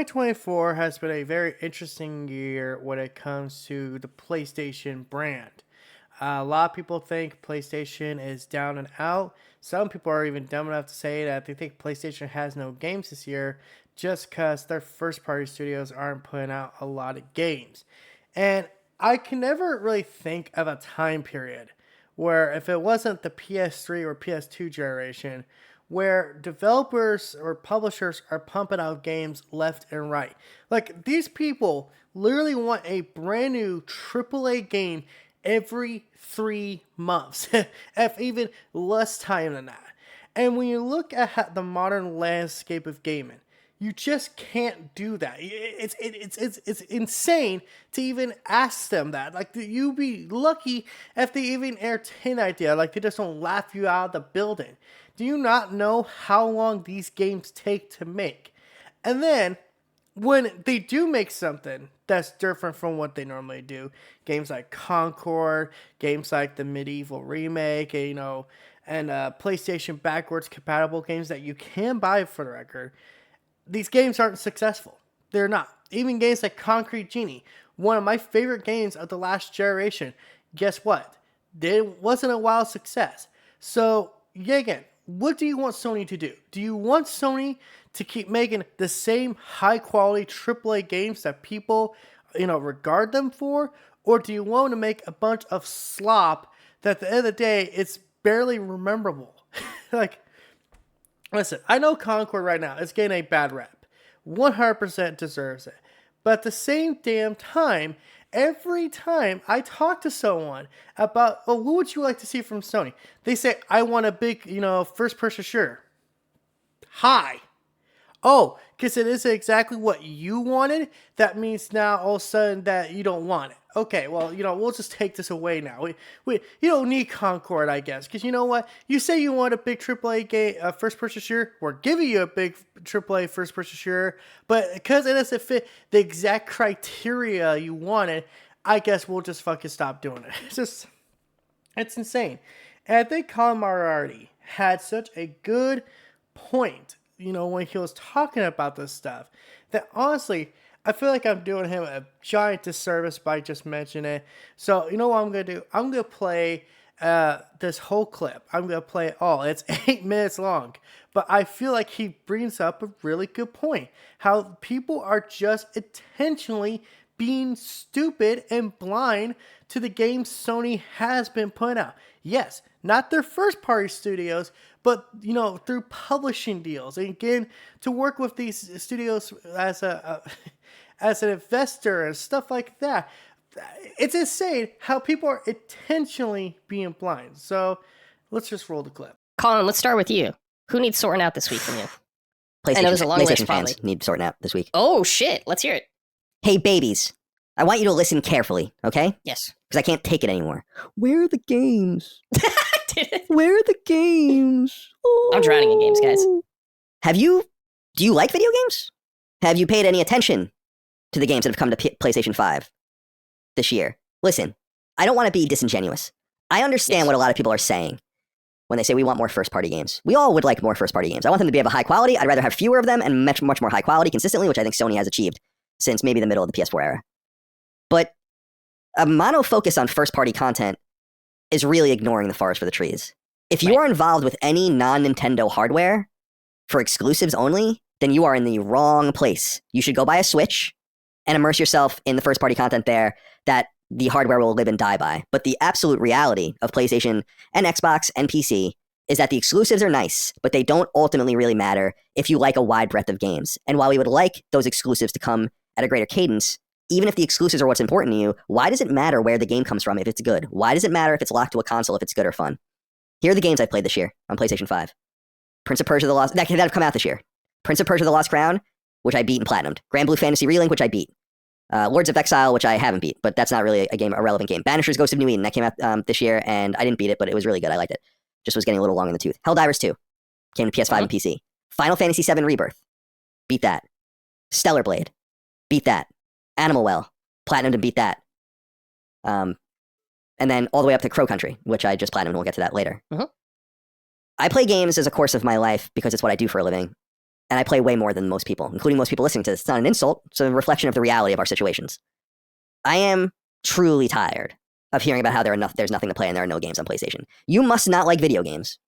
2024 has been a very interesting year when it comes to the PlayStation brand. A lot of people think PlayStation is down and out. Some people are even dumb enough to say that they think PlayStation has no games this year just because their first party studios aren't putting out a lot of games. And I can never really think of a time period where if it wasn't the PS3 or PS2 generation, where developers or publishers are pumping out games left and right. Like these people literally want a brand new AAA game every 3 months, if even less time than that. And when you look at the modern landscape of gaming, you just can't do that. It's insane to even ask them that. Like you'd be lucky if they even entertain the idea. Like they just don't laugh you out of the building. Do you not know how long these games take to make? And then when they do make something that's different from what they normally do, games like Concord, games like the Medieval remake, and PlayStation backwards compatible games that you can buy for the record, these games aren't successful. They're not. Even games like Concrete Genie, one of my favorite games of the last generation, guess what? It wasn't a wild success. So, yeah, again, what do you want Sony to do? Do you want Sony to keep making the same high quality AAA games that people, regard them for? Or do you want to make a bunch of slop that at the end of the day, it's barely rememberable? Like, listen, I know Concord right now is getting a bad rep. 100% deserves it. But at the same damn time, every time I talk to someone about, what would you like to see from Sony? They say, I want a big, first-person shooter. Hi. Oh, because it isn't exactly what you wanted, that means now all of a sudden that you don't want it. Okay, well, we'll just take this away now. You don't need Concord, I guess, because you know what? You say you want a big AAA game, first-person shooter. We're giving you a big AAA first-person shooter, but because it doesn't fit the exact criteria you wanted, I guess we'll just fucking stop doing it. It's insane. And I think Colin Moriarty had such a good point, when he was talking about this stuff, that honestly, I feel like I'm doing him a giant disservice by just mentioning it. So, you know what I'm going to do? I'm going to play this whole clip. I'm going to play it all. It's 8 minutes long. But I feel like he brings up a really good point. How people are just intentionally being stupid and blind to the games Sony has been putting out. Yes, not their first party studios, but through publishing deals. And again, to work with these studios as as an investor and stuff like that. It's insane how people are intentionally being blind. So let's just roll the clip. Colin, let's start with you. Who needs sorting out this week from you? PlayStation, I know there's a long list, PlayStation fans need sorting out this week. Oh, shit. Let's hear it. Hey, babies. I want you to listen carefully, okay? Yes. Because I can't take it anymore. Where are the games? Did it? Where are the games? Oh. I'm drowning in games, guys. Do you like video games? Have you paid any attention to the games that have come to PlayStation 5 this year? Listen, I don't want to be disingenuous. I understand what a lot of people are saying when they say we want more first-party games. We all would like more first-party games. I want them to be of a high quality. I'd rather have fewer of them and much more high quality consistently, which I think Sony has achieved since maybe the middle of the PS4 era. But a mono focus on first-party content is really ignoring the forest for the trees. If you are involved with any non-Nintendo hardware for exclusives only, then you are in the wrong place. You should go buy a Switch and immerse yourself in the first-party content there that the hardware will live and die by. But the absolute reality of PlayStation and Xbox and PC is that the exclusives are nice, but they don't ultimately really matter if you like a wide breadth of games. And while we would like those exclusives to come at a greater cadence, even if the exclusives are what's important to you, why does it matter where the game comes from if it's good? Why does it matter if it's locked to a console if it's good or fun? Here are the games I played this year on PlayStation 5. Prince of Persia: The Lost... That have come out this year. Prince of Persia: The Lost Crown, which I beat and platinumed. Grand Blue Fantasy Relink, which I beat. Lords of Exile, which I haven't beat, but that's not really a relevant game. Banishers: Ghost of New Eden, that came out this year, and I didn't beat it, but it was really good. I liked it. Just was getting a little long in the tooth. Helldivers 2 came to PS5 and PC. Final Fantasy VII Rebirth, beat that. Stellar Blade, beat that. Animal Well, platinumed and beat that. And then all the way up to Crow Country, which I just platinumed, and we'll get to that later. I play games as a course of my life because it's what I do for a living. and I play way more than most people, including most people listening to this. It's not an insult. It's a reflection of the reality of our situations. I am truly tired of hearing about how there's nothing to play and there are no games on PlayStation. You must not like video games.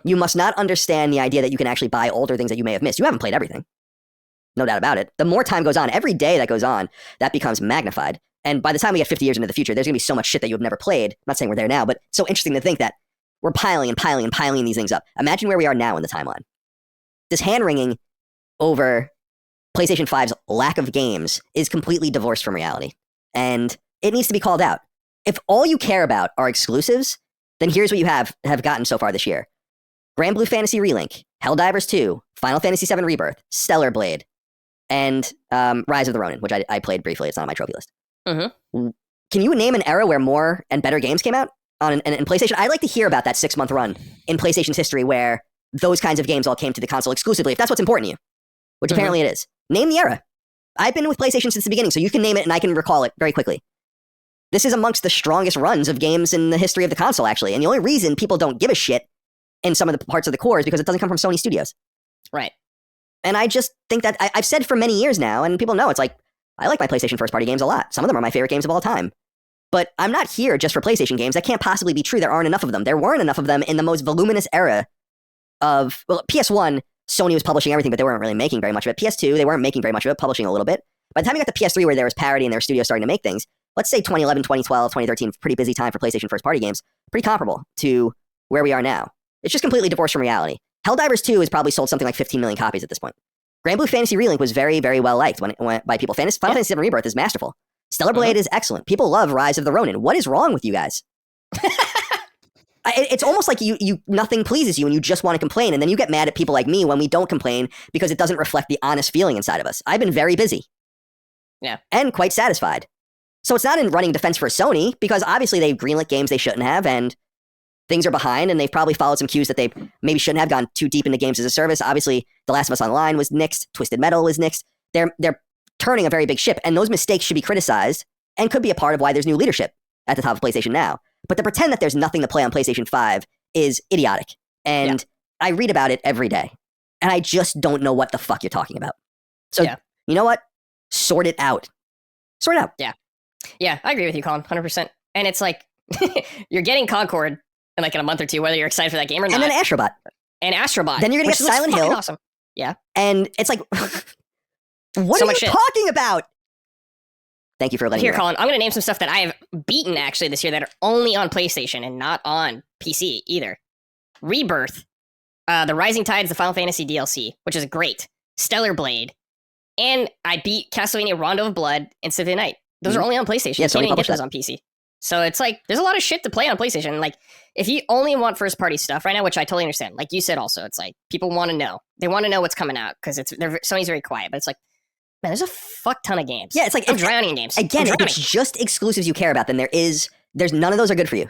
You must not understand the idea that you can actually buy older things that you may have missed. You haven't played everything. No doubt about it. The more time goes on, every day that goes on, that becomes magnified. And by the time we get 50 years into the future, there's going to be so much shit that you have never played. I'm not saying we're there now, but it's so interesting to think that we're piling and piling and piling these things up. Imagine where we are now in the timeline. This hand-wringing over PlayStation 5's lack of games is completely divorced from reality. And it needs to be called out. If all you care about are exclusives, then here's what you have gotten so far this year. Grand Blue Fantasy Relink, Helldivers 2, Final Fantasy VII Rebirth, Stellar Blade, and Rise of the Ronin, which I played briefly. It's not on my trophy list. Can you name an era where more and better games came out on in PlayStation? I'd like to hear about that 6-month run in PlayStation's history where those kinds of games all came to the console exclusively, if that's what's important to you, which apparently it is. Name the era. I've been with PlayStation since the beginning, so you can name it and I can recall it very quickly. This is amongst the strongest runs of games in the history of the console, actually. And the only reason people don't give a shit in some of the parts of the core is because it doesn't come from Sony Studios. Right. And I just think that I've said for many years now, and people know, it's like, I like my PlayStation first-party games a lot. Some of them are my favorite games of all time. But I'm not here just for PlayStation games. That can't possibly be true. There aren't enough of them. There weren't enough of them in the most voluminous era of, well, PS1, Sony was publishing everything, but they weren't really making very much of it. PS2, they weren't making very much of it, publishing a little bit. By the time you got to PS3, where there was parity and there were studios starting to make things, let's say 2011, 2012, 2013, pretty busy time for PlayStation first-party games, pretty comparable to where we are now. It's just completely divorced from reality. Helldivers 2 has probably sold something like 15 million copies at this point. Grand Blue Fantasy Relink was very, very well liked by people. Final Fantasy VII Rebirth is masterful. Stellar Blade is excellent. People love Rise of the Ronin. What is wrong with you guys? It's almost like you nothing pleases you and you just want to complain, and then you get mad at people like me when we don't complain because it doesn't reflect the honest feeling inside of us. I've been very busy. Yeah. And quite satisfied. So it's not in running defense for Sony, because obviously they've greenlit games they shouldn't have, and things are behind, and they've probably followed some cues that they maybe shouldn't have gone too deep into games as a service. Obviously, The Last of Us Online was nixed. Twisted Metal was nixed. They're turning a very big ship, and those mistakes should be criticized and could be a part of why there's new leadership at the top of PlayStation now. But to pretend that there's nothing to play on PlayStation 5 is idiotic. And I read about it every day, and I just don't know what the fuck you're talking about. So, you know what? Sort it out. Sort it out. Yeah, I agree with you, Colin, 100%. And it's like, you're getting Concord in like in a month or two, whether you're excited for that game or not. And then Astrobot. And Astrobot. Then you're going to get Silent Hill. Awesome. Yeah. And it's like, what are you talking about? Thank you for letting me know. Colin, I'm going to name some stuff that I have beaten actually this year that are only on PlayStation and not on PC either. Rebirth, The Rising Tides, the Final Fantasy DLC, which is great. Stellar Blade, and I beat Castlevania Rondo of Blood and Symphony of the Night. Those are only on PlayStation. Yeah, you can't even get those on PC. So it's like, there's a lot of shit to play on PlayStation. Like, if you only want first-party stuff right now, which I totally understand, like you said also, it's like, people want to know. They want to know what's coming out, because Sony's very quiet, but it's like, man, there's a fuck ton of games. Yeah, it's like, I'm drowning in games. Again, if it's just exclusives you care about, then there's none of those are good for you.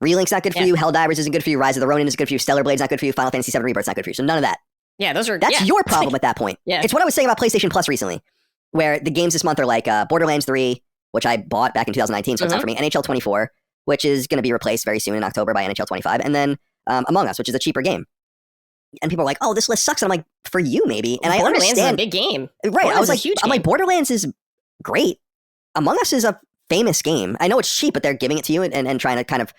Relink's not good for you, Helldivers isn't good for you, Rise of the Ronin isn't good for you, Stellar Blade's not good for you, Final Fantasy VII Rebirth's not good for you, so none of that. Yeah, that's your problem at that point. Yeah. It's what I was saying about PlayStation Plus recently, where the games this month are like Borderlands 3, which I bought back in 2019, so it's not for me, NHL 24, which is going to be replaced very soon in October by NHL 25, and then Among Us, which is a cheaper game. And people are like, oh, this list sucks. And I'm like, for you, maybe. And Borderlands I understand. Is a big game. Right. I was like, huge I'm like, Borderlands is great. Among Us is a famous game. I know it's cheap, but they're giving it to you and trying to kind of,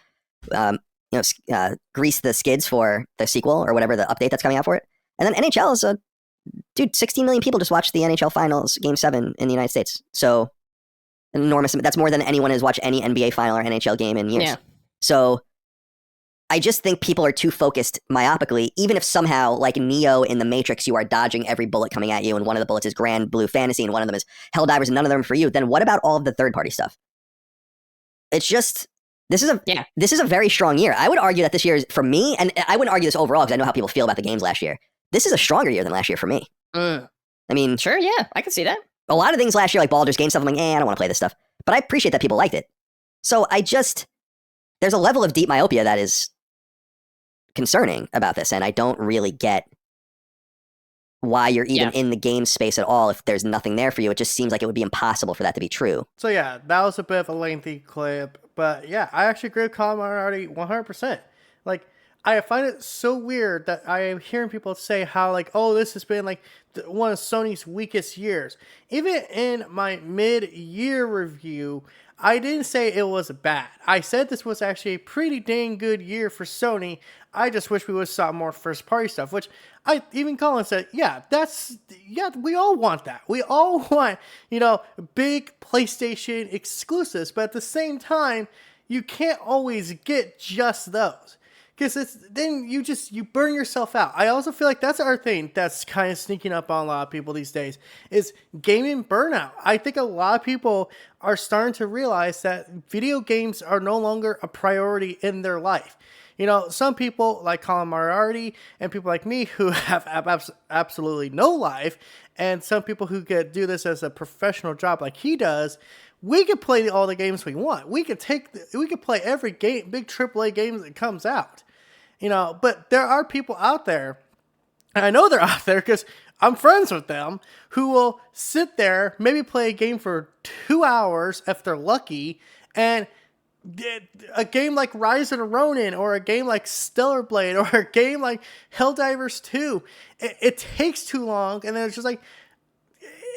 grease the skids for the sequel or whatever, the update that's coming out for it. And then NHL is 16 million people just watched the NHL Finals Game 7 in the United States. So, an enormous, that's more than anyone has watched any NBA final or NHL game in years. Yeah. So, I just think people are too focused myopically, even if somehow, like Neo in The Matrix, you are dodging every bullet coming at you, and one of the bullets is Grand Blue Fantasy, and one of them is Helldivers, and none of them are for you, then what about all of the third-party stuff? It's just, this is a very strong year. I would argue that this year is, for me, and I wouldn't argue this overall because I know how people feel about the games last year, this is a stronger year than last year for me. I mean... Sure, yeah, I can see that. A lot of things last year, like Baldur's Gate stuff, I'm like, I don't want to play this stuff. But I appreciate that people liked it. So there's a level of deep myopia that is concerning about this, and I don't really get why you're even in the game space at all if there's nothing there for you. It just seems like it would be impossible for that to be true. So yeah, that was a bit of a lengthy clip, but yeah, I actually agree with Colin Moriarty 100%. Like, I find it so weird that I am hearing people say how like, oh, this has been like one of Sony's weakest years. Even in my mid-year review, I didn't say it was bad. I said this was actually a pretty dang good year for Sony. I just wish we would have saw more first-party stuff, which even Colin said, yeah, we all want that. We all want, big PlayStation exclusives, but at the same time, you can't always get just those. Because then you burn yourself out. I also feel like that's our thing that's kind of sneaking up on a lot of people these days is gaming burnout. I think a lot of people are starting to realize that video games are no longer a priority in their life. Some people like Colin Moriarty and people like me who have absolutely no life, and some people who could do this as a professional job like he does. We could play all the games we want. We could play every game, big AAA game that comes out. But there are people out there, and I know they're out there because I'm friends with them, who will sit there, maybe play a game for 2 hours if they're lucky, and a game like Rise of the Ronin, or a game like Stellar Blade, or a game like Helldivers 2, it takes too long, and then it's just like,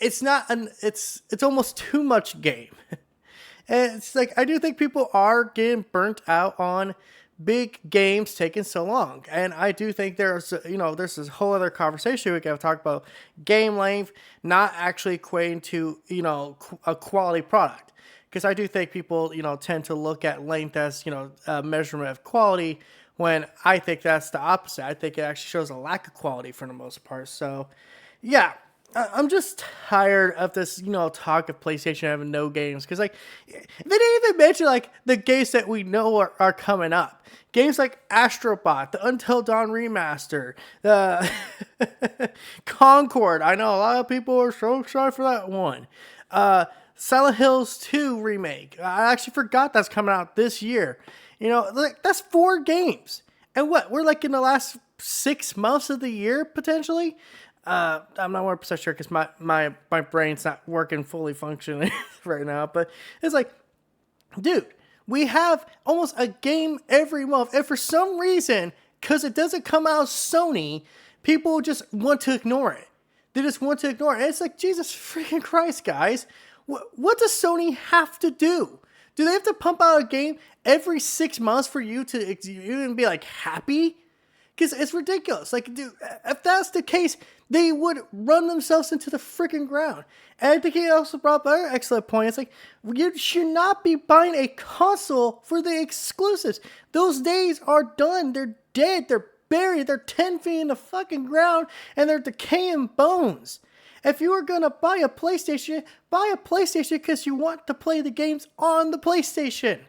it's almost too much game. And it's like, I do think people are getting burnt out on big games taking so long. And I do think there's this whole other conversation we can talk about game length not actually equating to, a quality product. Because I do think people, tend to look at length as, a measurement of quality, when I think that's the opposite. I think it actually shows a lack of quality for the most part. So, yeah. I'm just tired of this, talk of PlayStation having no games. Because, they didn't even mention, the games that we know are coming up. Games like Astrobot, the Until Dawn Remaster, the Concord. I know a lot of people are so excited for that one. Silent Hills 2 remake. I actually forgot that's coming out this year. That's 4 games. And we're in the last 6 months of the year, potentially? I'm not 100% sure because my brain's not working fully functioning right now. But it's like, dude, we have almost a game every month. And for some reason, because it doesn't come out of Sony, people just want to ignore it. They just want to ignore it. And it's like, Jesus freaking Christ, guys. What does Sony have to do? Do they have to pump out a game every 6 months for you to even be happy? Because it's ridiculous. Dude, if that's the case, they would run themselves into the freaking ground. And I think he also brought up another excellent point. It's you should not be buying a console for the exclusives. Those days are done. They're dead. They're buried. They're 10 feet in the fucking ground, and they're decaying bones. If you are going to buy a PlayStation because you want to play the games on the PlayStation.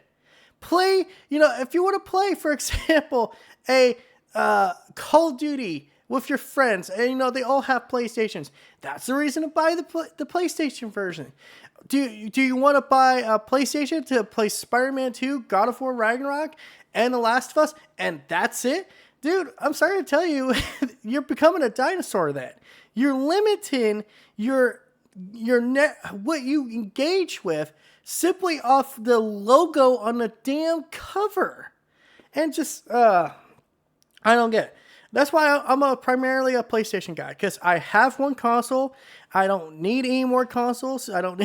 Play, if you want to play, for example, a Call of Duty with your friends, and they all have PlayStations. That's the reason to buy the PlayStation version. Do you want to buy a PlayStation to play Spider-Man 2, God of War Ragnarok, and The Last of Us, and that's it? Dude, I'm sorry to tell you, you're becoming a dinosaur then. You're limiting your what you engage with simply off the logo on the damn cover. And just I don't get it. That's why I'm primarily a PlayStation guy, because I have one console. I don't need any more consoles. I don't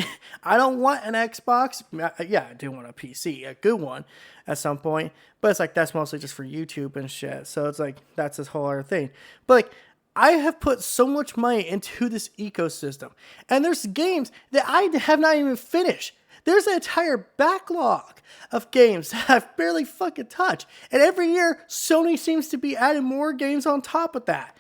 want an Xbox. Yeah, I do want a PC, a good one at some point. But it's that's mostly just for YouTube and shit. So it's that's this whole other thing. But I have put so much money into this ecosystem. And there's games that I have not even finished. There's an entire backlog of games that I've barely fucking touched. And every year, Sony seems to be adding more games on top of that.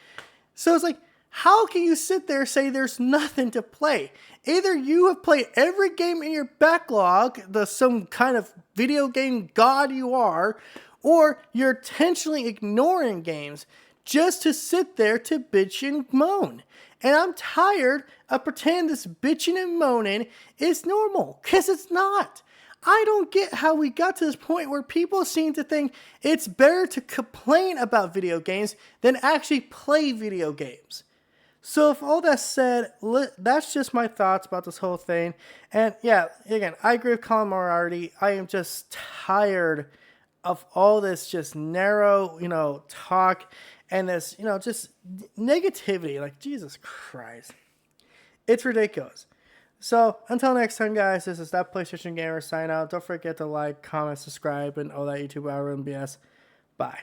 So it's how can you sit there and say there's nothing to play? Either you have played every game in your backlog, some kind of video game god you are, or you're intentionally ignoring games just to sit there to bitch and moan. And I'm tired of pretending this bitching and moaning is normal, because it's not. I don't get how we got to this point where people seem to think it's better to complain about video games than actually play video games. So if all that said, that's just my thoughts about this whole thing. And yeah, again, I agree with Colin Moriarty. I am just tired of all this just narrow, talk and this, just negativity. Like, Jesus Christ. It's ridiculous. So, until next time, guys, this is That PlayStation Gamer sign out. Don't forget to like, comment, subscribe, and all that YouTube algorithm BS. Bye.